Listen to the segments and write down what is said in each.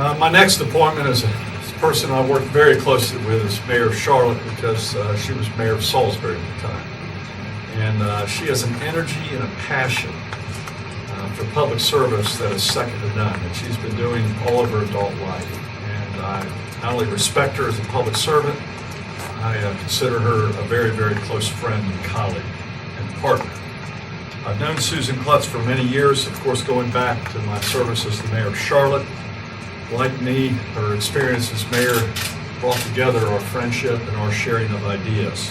My next appointment is a person I worked very closely with is Mayor of Charlotte, because she was Mayor of Salisbury at the time. And she has an energy and a passion for public service that is second to none, that she's been doing all of her adult life. And I not only respect her as a public servant, I consider her a very, very close friend and colleague and partner. I've known Susan Kluttz for many years, of course, going back to my service as the Mayor of Charlotte. Like me, her experience as mayor brought together our friendship and our sharing of ideas.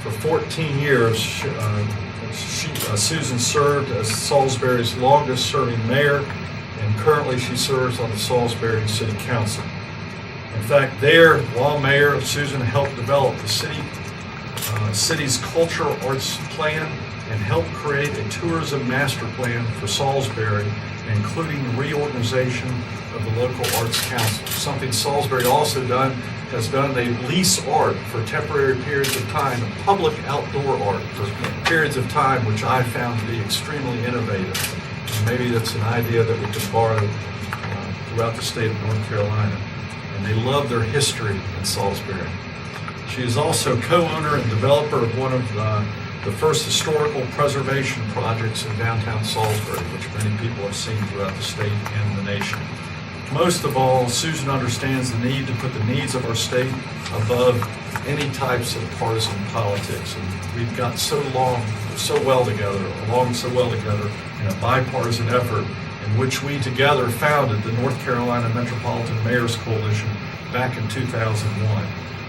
For 14 years, Susan served as Salisbury's longest-serving mayor, and currently she serves on the Salisbury City Council. In fact, there, while mayor, Susan helped develop the city's cultural arts plan and helped create a tourism master plan for Salisbury, including reorganization of the local arts council. Something Salisbury also has done, they lease art for temporary periods of time, and public outdoor art for periods of time, which I found to be extremely innovative. And maybe that's an idea that we can borrow throughout the state of North Carolina. And they love their history in Salisbury. She is also co-owner and developer of one of the first historical preservation projects in downtown Salisbury, which many people have seen throughout the state and the nation. Most of all, Susan understands the need to put the needs of our state above any types of partisan politics. And we've got so well together in a bipartisan effort in which we together founded the North Carolina Metropolitan Mayors Coalition back in 2001.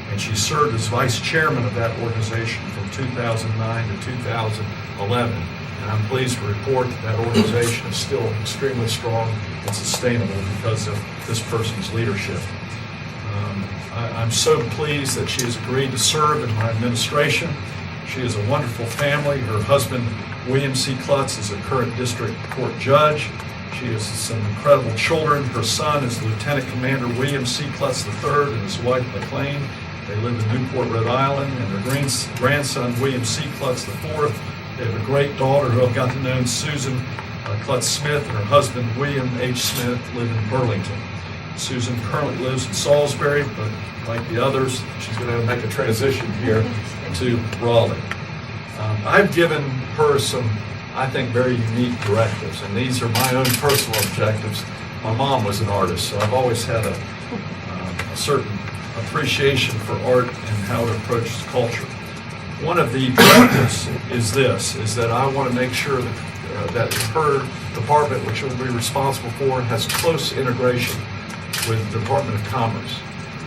And she served as vice chairman of that organization from 2009 to 2011. And I'm pleased to report that organization is still extremely strong and sustainable because of this person's leadership. I'm so pleased that she has agreed to serve in my administration. She is a wonderful family. Her husband, William C. Kluttz, is a current district court judge. She has some incredible children. Her son is Lieutenant Commander William C. Kluttz III and his wife, McCrory. They live in Newport, Rhode Island, and their grandson, William C. Kluttz IV. They have a great daughter who I've got to know, Susan Kluttz Smith, and her husband, William H. Smith, live in Burlington. Susan currently lives in Salisbury, but like the others, she's going to make a transition here to Raleigh. I've given her some, I think, very unique directives, and these are my own personal objectives. My mom was an artist, so I've always had a certain appreciation for art and how it approaches culture. One of the directives is that I want to make sure that her department, which will be responsible for, has close integration with the Department of Commerce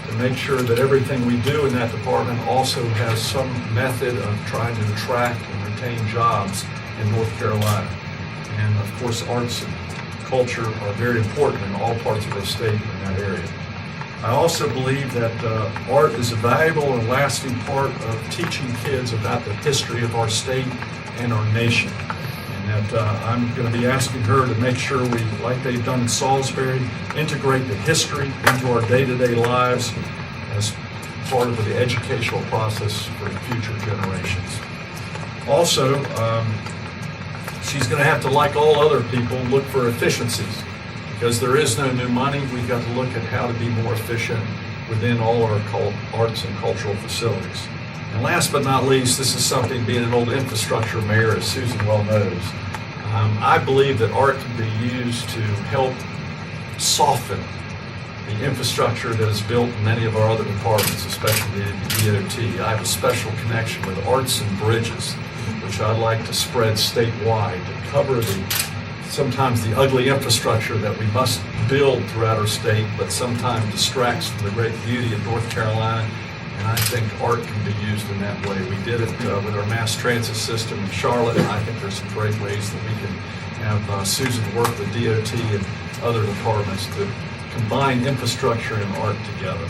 to make sure that everything we do in that department also has some method of trying to attract and retain jobs in North Carolina. And of course, arts and culture are very important in all parts of our state in that area. I also believe that art is a valuable and lasting part of teaching kids about the history of our state and our nation. And that I'm going to be asking her to make sure we, like they've done in Salisbury, integrate the history into our day-to-day lives as part of the educational process for future generations. Also, she's going to have to, like all other people, look for efficiencies. Because there is no new money, we've got to look at how to be more efficient within all our arts and cultural facilities. And last but not least, this is something, being an old infrastructure mayor, as Susan well knows, I believe that art can be used to help soften the infrastructure that is built in many of our other departments, especially the DOT. I have a special connection with arts and bridges, which I'd like to spread statewide to cover sometimes the ugly infrastructure that we must build throughout our state, but sometimes distracts from the great beauty of North Carolina. And I think art can be used in that way. We did it with our mass transit system in Charlotte, and I think there's some great ways that we can have Susan work with DOT and other departments to combine infrastructure and art together.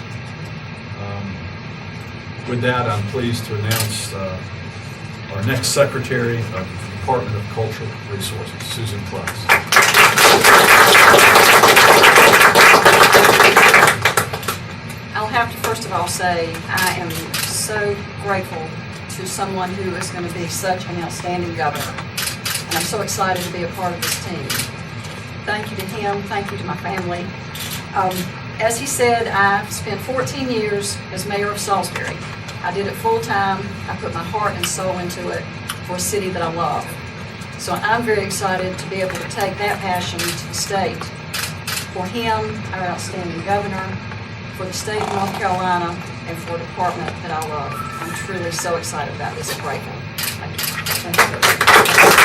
With that, I'm pleased to announce our next Secretary of the Department of Cultural Resources, Susan Kluttz. I'll have to first of all say I am so grateful to someone who is going to be such an outstanding governor. And I'm so excited to be a part of this team. Thank you to him, thank you to my family, As he said, I spent 14 years as mayor of Salisbury. I did it full-time. I put my heart and soul into it for a city that I love. So I'm very excited to be able to take that passion to the state. For him, our outstanding governor, for the state of North Carolina, and for a department that I love. I'm truly so excited about this. I'm grateful. Thank you. Thank you.